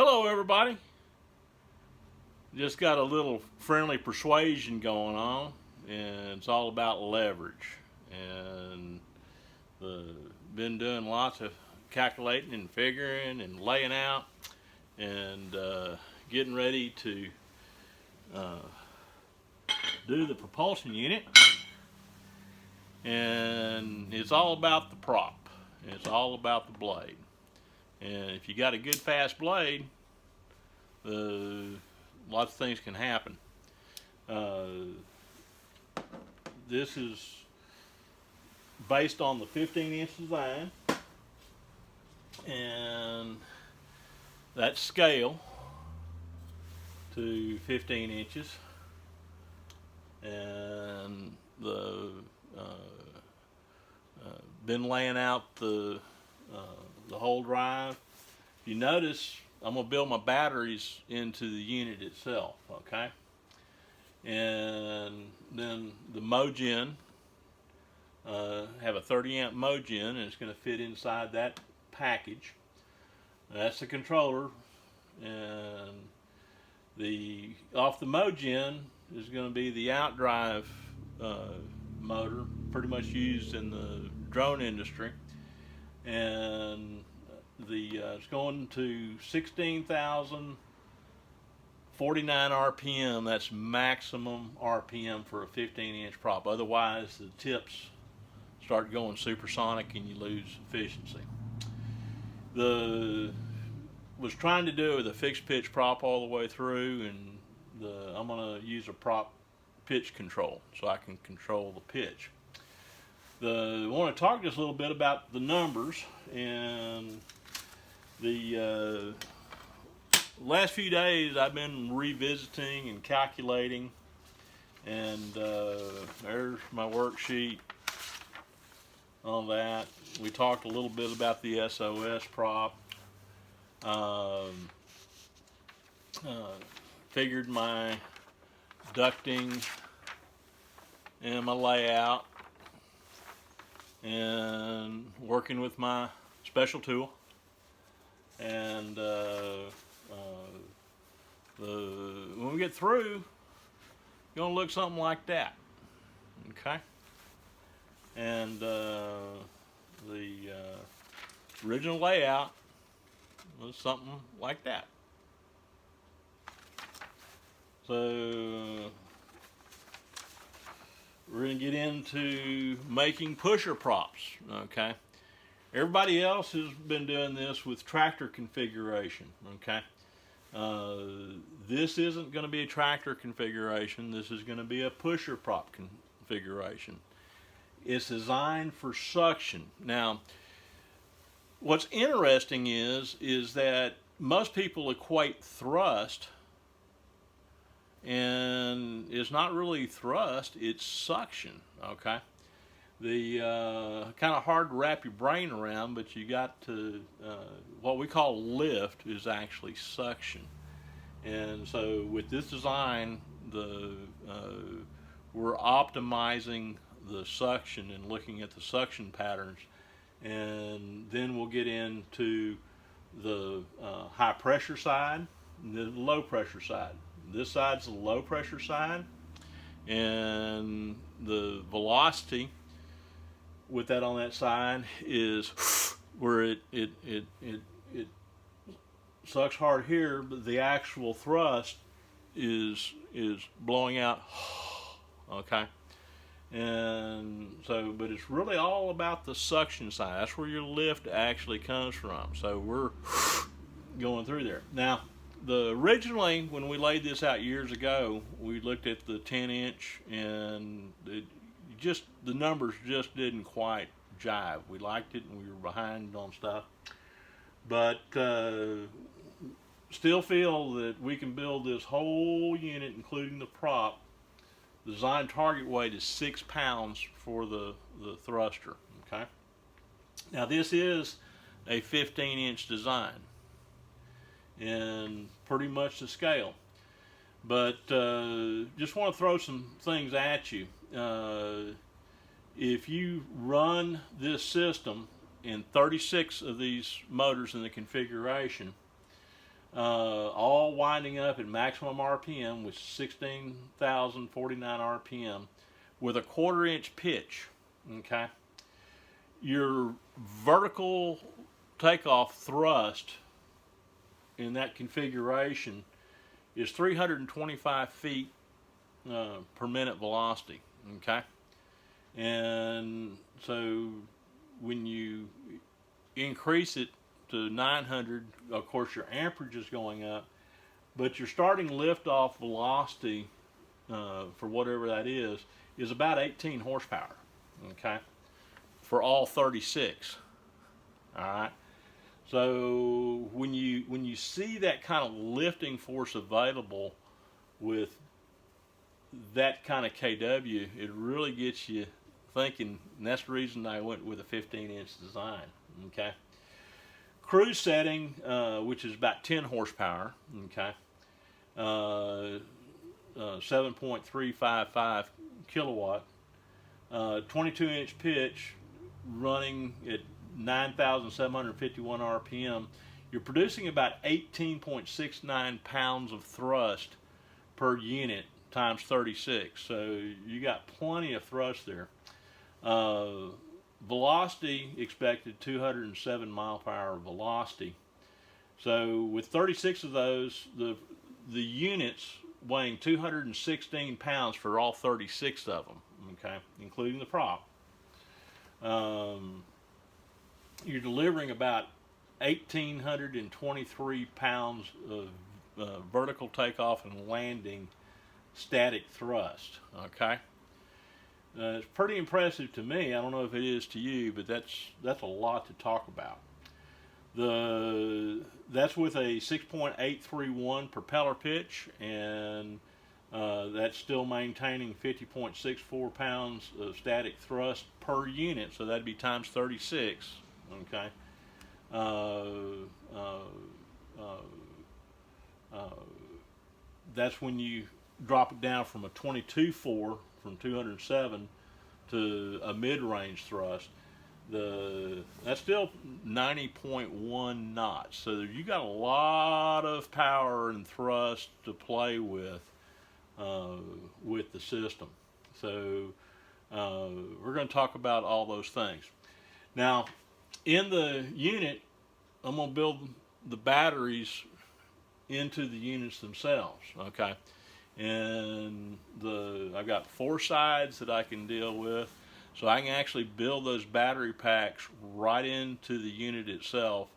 Hello everybody. Just got a little friendly persuasion going on, and it's all about leverage. And been doing lots of calculating and figuring and laying out and getting ready to do the propulsion unit. And it's all about the prop. It's all about the blade. And if you got a good fast blade, lots of things can happen. This is based on the 15-inch design, and that scale to 15 inches, and been laying out the whole drive. If you notice, I'm going to build my batteries into the unit itself, okay? And then the Mogen, have a 30 amp Mogen, and it's going to fit inside that package. That's the controller, and off the Mogen is going to be the outdrive motor, pretty much used in the drone industry, and it's going to 16,049 RPM. That's maximum RPM for a 15-inch prop. Otherwise, the tips start going supersonic and you lose efficiency. Was trying to do it with a fixed pitch prop all the way through, and I'm going to use a prop pitch control so I can control the pitch. I want to talk just a little bit about the numbers. And the last few days I've been revisiting and calculating, and there's my worksheet on that. We talked a little bit about the SOS prop. Figured my ducting and my layout, and working with my special tool, and when we get through, it's going to look something like that, okay? And the original layout was something like that. So we're going to get into making pusher props, okay? Everybody else has been doing this with tractor configuration, okay? This isn't going to be a tractor configuration. This is going to be a pusher prop configuration. It's designed for suction. Now, what's interesting is that most people equate thrust, and it's not really thrust, it's suction, okay? Kind of hard to wrap your brain around, but you got to, what we call lift is actually suction. And so with this design, we're optimizing the suction and looking at the suction patterns, and then we'll get into the high pressure side and the low pressure side. This side's the low pressure side, and the velocity with that on that side is where it sucks hard here, but the actual thrust is blowing out, okay? And so, but it's really all about the suction side. That's where your lift actually comes from. So we're going through there. Now, originally, when we laid this out years ago, we looked at the 10-inch, and the numbers just didn't quite jive. We liked it, and we were behind on stuff, but still feel that we can build this whole unit, including the prop. The design target weight is 6 pounds for the thruster, okay? Now, this is a 15-inch design, and pretty much the scale. But just want to throw some things at you. If you run this system in 36 of these motors in the configuration, all winding up at maximum RPM with 16,049 RPM with a 1/4 inch pitch. Okay, your vertical takeoff thrust in that configuration is 325 feet per minute velocity. Okay, and so when you increase it to 900, of course your amperage is going up, but your starting liftoff velocity for whatever that is about 18 horsepower. Okay, for all 36. All right. So when you see that kind of lifting force available with that kind of KW, it really gets you thinking, and that's the reason I went with a 15-inch design. Okay. Cruise setting, which is about 10 horsepower. Okay. 7.355 kilowatt. 22-inch pitch, running at 9,751 RPM. You're producing about 18.69 pounds of thrust per unit times 36. So you got plenty of thrust there. Velocity expected 207 mile per hour velocity. So with 36 of those, the units weighing 216 pounds for all 36 of them. Okay, including the prop. You're delivering about 1,823 pounds of vertical takeoff and landing static thrust. Okay, it's pretty impressive to me. I don't know if it is to you, but that's a lot to talk about. That's with a 6.831 propeller pitch, and that's still maintaining 50.64 pounds of static thrust per unit, so that'd be times 36. Okay. That's when you drop it down from a 22.4 from 207 to a mid-range thrust. That's still 90.1 knots, so you got a lot of power and thrust to play with the system. So we're going to talk about all those things. Now, in the unit, I'm going to build the batteries into the units themselves. Okay, and I've got 4 sides that I can deal with, so I can actually build those battery packs right into the unit itself.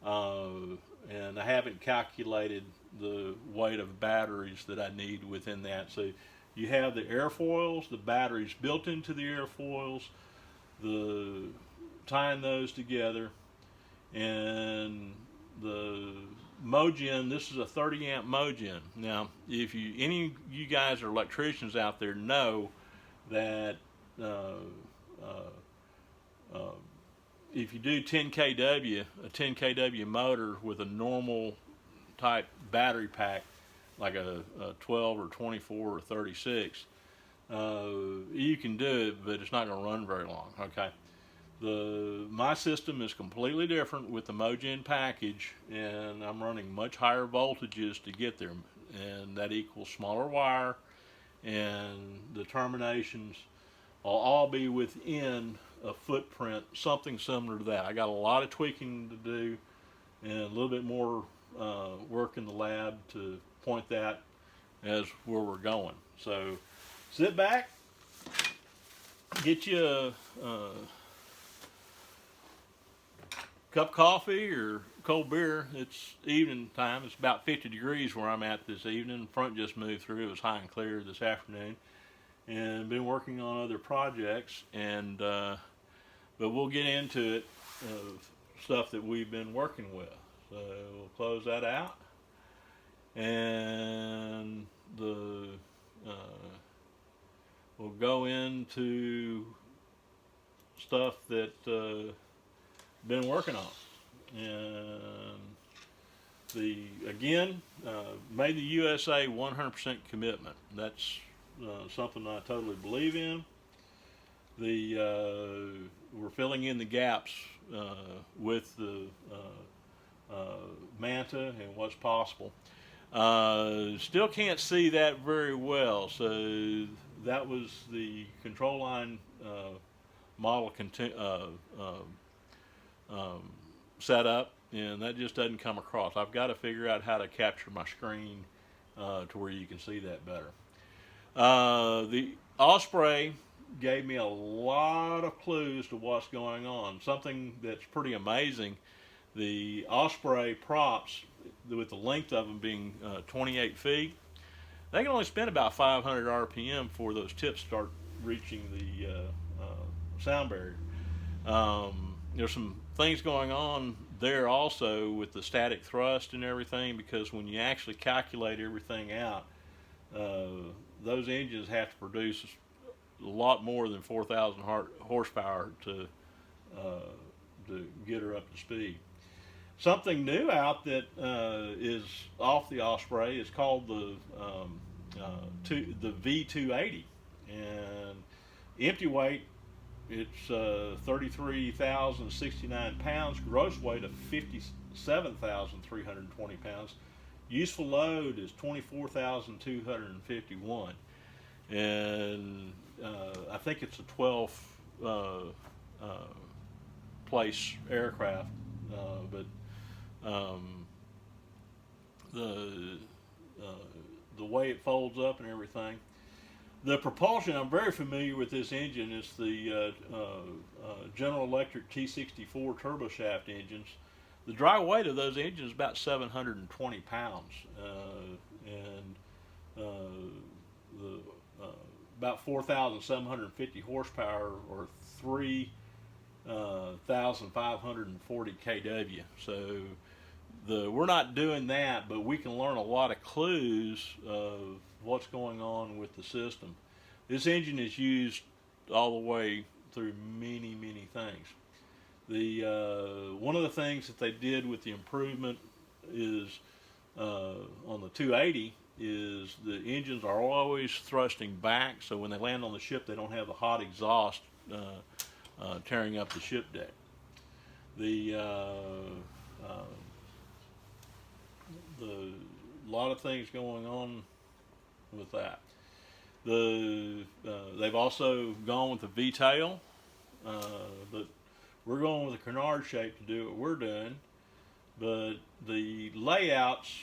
And I haven't calculated the weight of batteries that I need within that. So you have the airfoils, the batteries built into the airfoils, tying those together, and the Mogen. This is a 30 amp Mogen. Now, if any of you guys are electricians out there, know that if you do 10 kW, a 10 kW motor with a normal type battery pack, like a 12 or 24 or 36, you can do it, but it's not going to run very long. Okay. My system is completely different with the Mogen package, and I'm running much higher voltages to get there, and that equals smaller wire, and the terminations will all be within a footprint, something similar to that. I got a lot of tweaking to do and a little bit more work in the lab to point that as where we're going. So sit back, get you a cup of coffee or cold beer. It's evening time. It's about 50 degrees where I'm at this evening. Front just moved through. It was high and clear this afternoon, and been working on other projects. And but we'll get into it, stuff that we've been working with. So we'll close that out, and we'll go into stuff that been working on. And made the USA 100% commitment. That's something I totally believe in. We're filling in the gaps with the Manta and what's possible. Still can't see that very well, so that was the control line model setup, and that just doesn't come across. I've got to figure out how to capture my screen to where you can see that better. The Osprey gave me a lot of clues to what's going on. Something that's pretty amazing. The Osprey props, with the length of them being 28 feet, they can only spin about 500 RPM before those tips start reaching the sound barrier. There's some things going on there also with the static thrust and everything, because when you actually calculate everything out, those engines have to produce a lot more than 4,000 horsepower to get her up to speed. Something new out that is off the Osprey is called the V280, and empty weight, it's 33,069 pounds, gross weight of 57,320 pounds. Useful load is 24,251, and I think it's a 12 place aircraft, but the way it folds up and everything. The propulsion, I'm very familiar with this engine. It's the General Electric T64 turboshaft engines. The dry weight of those engines is about 720 pounds, and about 4,750 horsepower, or 3,540 kW. So we're not doing that, but we can learn a lot of clues of what's going on with the system. This engine is used all the way through many things. One of the things that they did with the improvement is on the 280 is the engines are always thrusting back, so when they land on the ship they don't have the hot exhaust tearing up the ship deck. The lot of things going on with that. They've also gone with the V-tail, but we're going with a canard shape to do what we're doing. But the layouts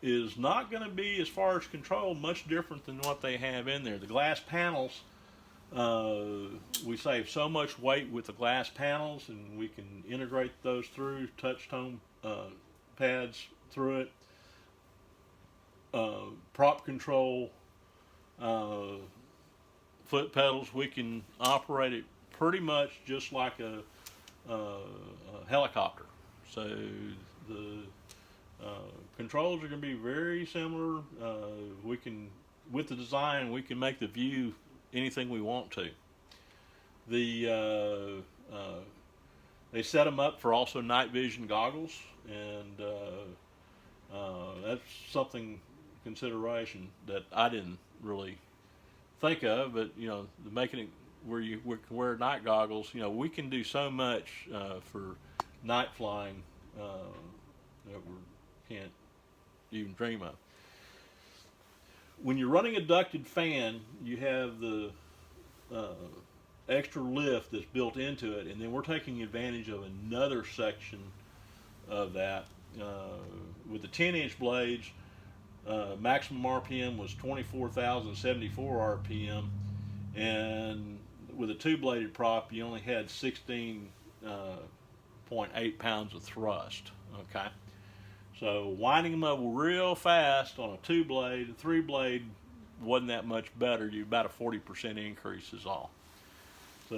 is not going to be, as far as control, much different than what they have in there. The glass panels, we save so much weight with the glass panels, and we can integrate those through touch tone pads through it. Prop control, foot pedals, we can operate it pretty much just like a helicopter. So the controls are going to be very similar. We can, with the design, we can make the view anything we want to. They set them up for also night vision goggles, and that's something consideration that I didn't really think of, but you know, making it where you wear night goggles, you know, we can do so much for night flying that we can't even dream of. When you're running a ducted fan, you have the extra lift that's built into it, and then we're taking advantage of another section of that. With the 10-inch blades, maximum RPM was 24,074 RPM, and with a two-bladed prop, you only had 16.8 pounds of thrust. Okay, so winding them up real fast on a two-blade, a three-blade wasn't that much better. You about a 40% increase is all. So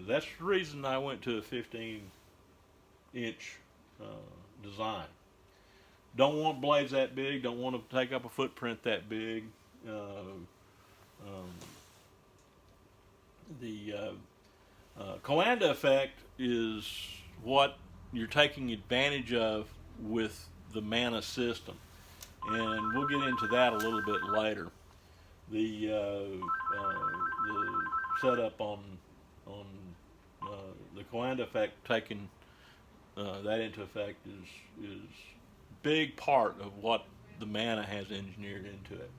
that's the reason I went to a 15-inch design. Don't want blades that big. Don't want to take up a footprint that big. The Coanda effect is what you're taking advantage of with the Manta system, and we'll get into that a little bit later. The setup on the Coanda effect, taking that into effect is big part of what the Manta has engineered into it.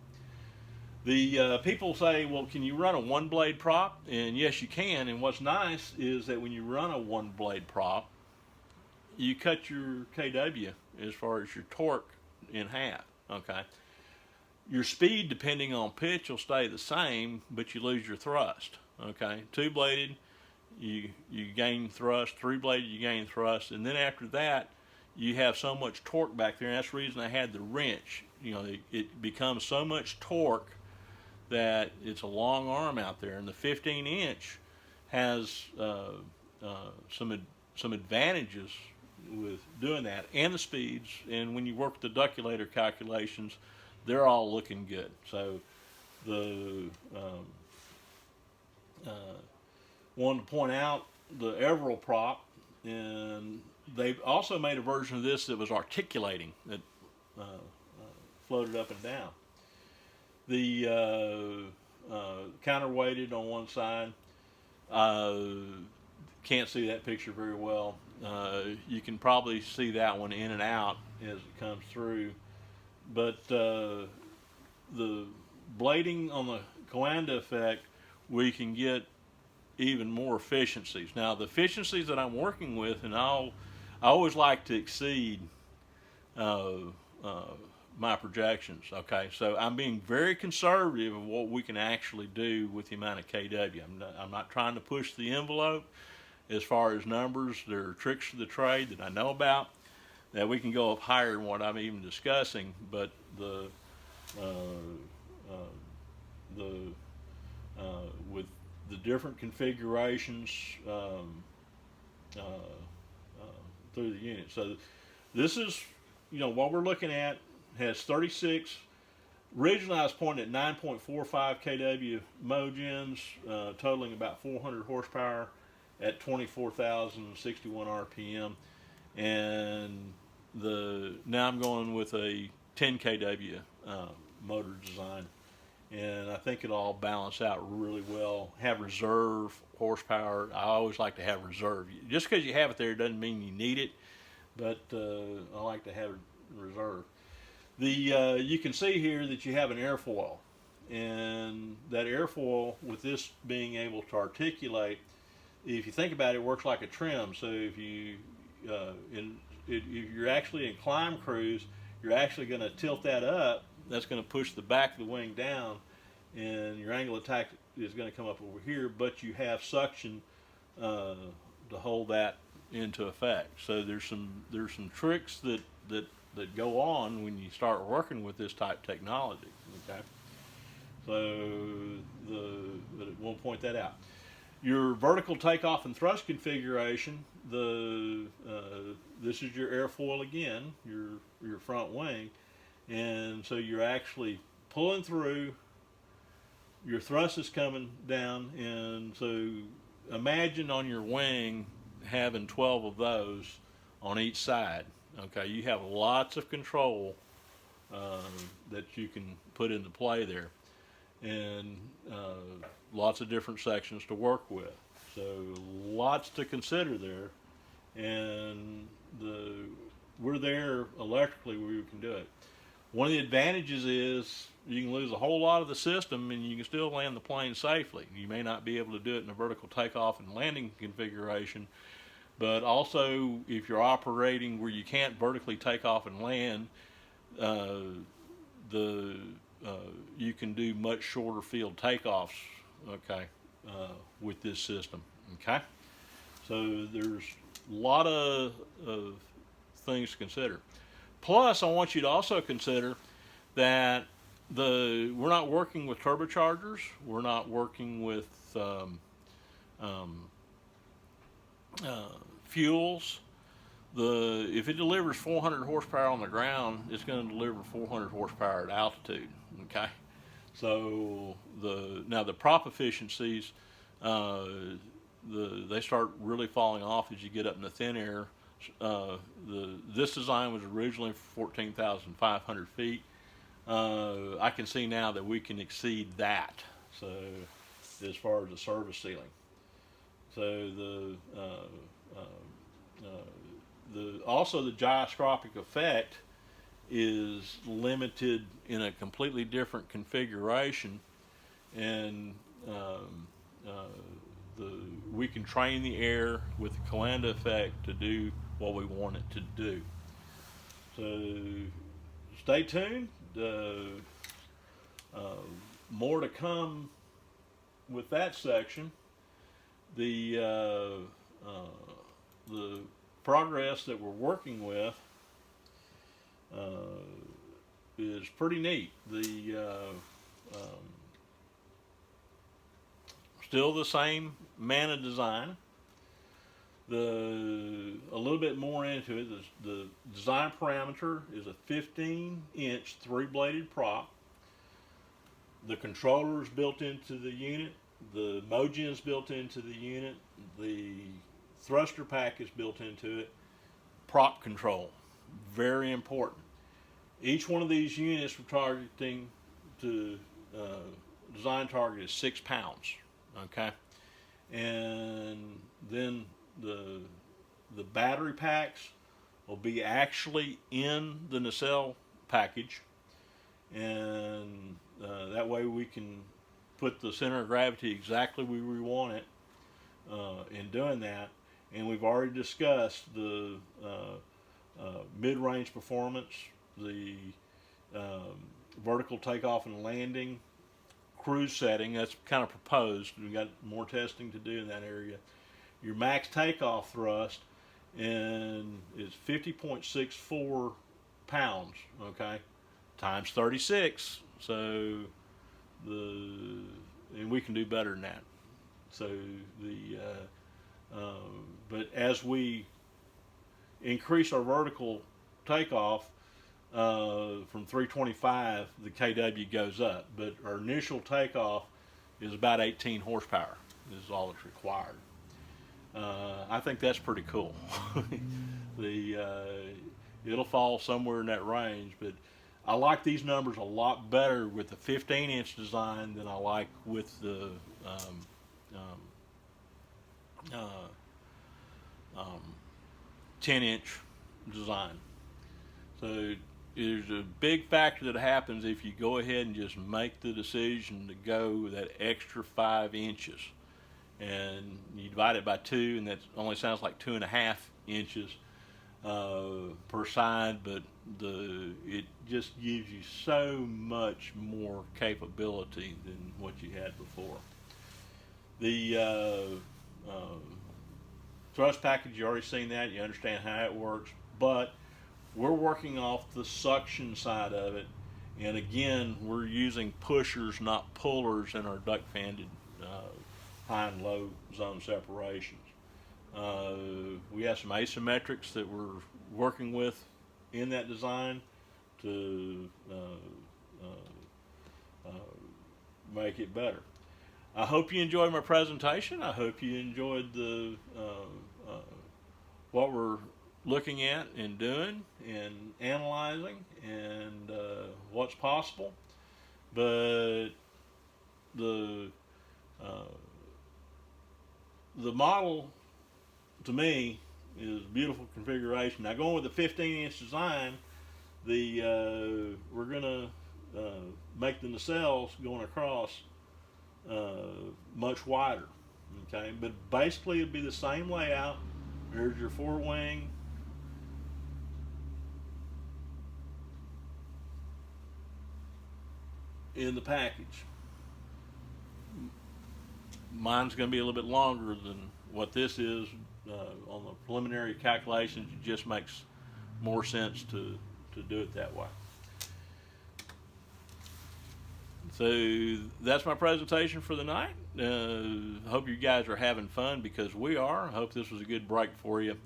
The people say, well, can you run a one blade prop? And yes, you can. And what's nice is that when you run a one blade prop, you cut your KW as far as your torque in half. Okay. Your speed, depending on pitch, will stay the same, but you lose your thrust. Okay. Two bladed, you gain thrust. Three bladed, you gain thrust. And then after that, you have so much torque back there. And that's the reason I had the wrench. You know, it becomes so much torque that it's a long arm out there, and the 15-inch has some advantages with doing that, and the speeds. And when you work the duculator calculations, they're all looking good. So the wanted to point out the Everil prop, and they've also made a version of this that was articulating, that floated up and down. The counterweighted on one side. Can't see that picture very well. You can probably see that one in and out as it comes through. But the blading on the Coanda effect, we can get even more efficiencies. Now, the efficiencies that I'm working with, and I always like to exceed my projections. Okay, so I'm being very conservative of what we can actually do with the amount of KW. I'm not trying to push the envelope as far as numbers. There are tricks of the trade that I know about that we can go up higher than what I'm even discussing, but with the different configurations through the unit. So this is, you know, what we're looking at has 36. Originally I was pointing at 9.45 kW mogens, totaling about 400 horsepower at 24,061 RPM. And now I'm going with a 10 kW motor design. And I think it'll all balance out really well. Have reserve horsepower. I always like to have reserve. Just because you have it there doesn't mean you need it, but I like to have reserve. You can see here that you have an airfoil, and that airfoil, with this being able to articulate, if you think about it, it works like a trim. So if you're actually in climb cruise, you're actually going to tilt that up. That's going to push the back of the wing down, and your angle of attack is going to come up over here, but you have suction to hold that into effect. So there's some tricks that go on when you start working with this type of technology. Okay, so we'll point that out. Your vertical takeoff and thrust configuration. This is your airfoil again, your front wing, and so you're actually pulling through. Your thrust is coming down, and so imagine on your wing having 12 of those on each side. Okay, you have lots of control that you can put into play there, and lots of different sections to work with. So lots to consider there, and we're there electrically where you can do it. One of the advantages is you can lose a whole lot of the system and you can still land the plane safely. You may not be able to do it in a vertical takeoff and landing configuration, but also if you're operating where you can't vertically take off and land, you can do much shorter field takeoffs, okay, with this system. Okay, so there's a lot of things to consider. Plus, I want you to also consider that we're not working with turbochargers. We're not working with fuels. If it delivers 400 horsepower on the ground, it's going to deliver 400 horsepower at altitude. Okay, so now the prop efficiencies, they start really falling off as you get up in the thin air. This design was originally for 14,500 feet. I can see now that we can exceed that. So as far as the service ceiling, so also the gyroscopic effect is limited in a completely different configuration, and we can train the air with the Kalanda effect to do what we want it to do. So stay tuned. More to come with that section. The progress that we're working with is pretty neat. Still the same Manta design. A little bit more into it. The design parameter is a 15-inch 3-bladed prop. The controller is built into the unit. The mogen is built into the unit. The thruster pack is built into it. Prop control, very important. Each one of these units we're targeting to design target is 6 pounds. Okay, and then the battery packs will be actually in the nacelle package, and that way we can put the center of gravity exactly where we want it in doing that. And we've already discussed the mid-range performance, the vertical takeoff and landing, cruise setting. That's kind of proposed. We've got more testing to do in that area. Your max takeoff thrust and is 50.64 pounds, okay, times 36. So and we can do better than that. So but as we increase our vertical takeoff from 325, the kW goes up, but our initial takeoff is about 18 horsepower is all that's required. I think that's pretty cool. It'll fall somewhere in that range, but I like these numbers a lot better with the 15-inch design than I like with the 10-inch design. So there's a big factor that happens if you go ahead and just make the decision to go that extra 5 inches, and you divide it by 2, and that only sounds like 2.5 inches per side, but it just gives you so much more capability than what you had before. The thrust package, you already seen that, you understand how it works, but we're working off the suction side of it, and again, we're using pushers, not pullers, in our duct-fanned high and low zone separations. We have some asymmetrics that we're working with in that design to make it better. I hope you enjoyed my presentation. I hope you enjoyed what we're looking at and doing and analyzing and what's possible. But the model, to me, is beautiful configuration. Now, going with the 15-inch design, we're going to make the nacelles going across much wider. Okay, but basically it'd be the same layout. There's your forewing. In the package. Mine's going to be a little bit longer than what this is. On the preliminary calculations, it just makes more sense to do it that way. So that's my presentation for the night. Hope you guys are having fun, because we are. I hope this was a good break for you,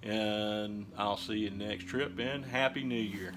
and I'll see you next trip, and Happy New Year.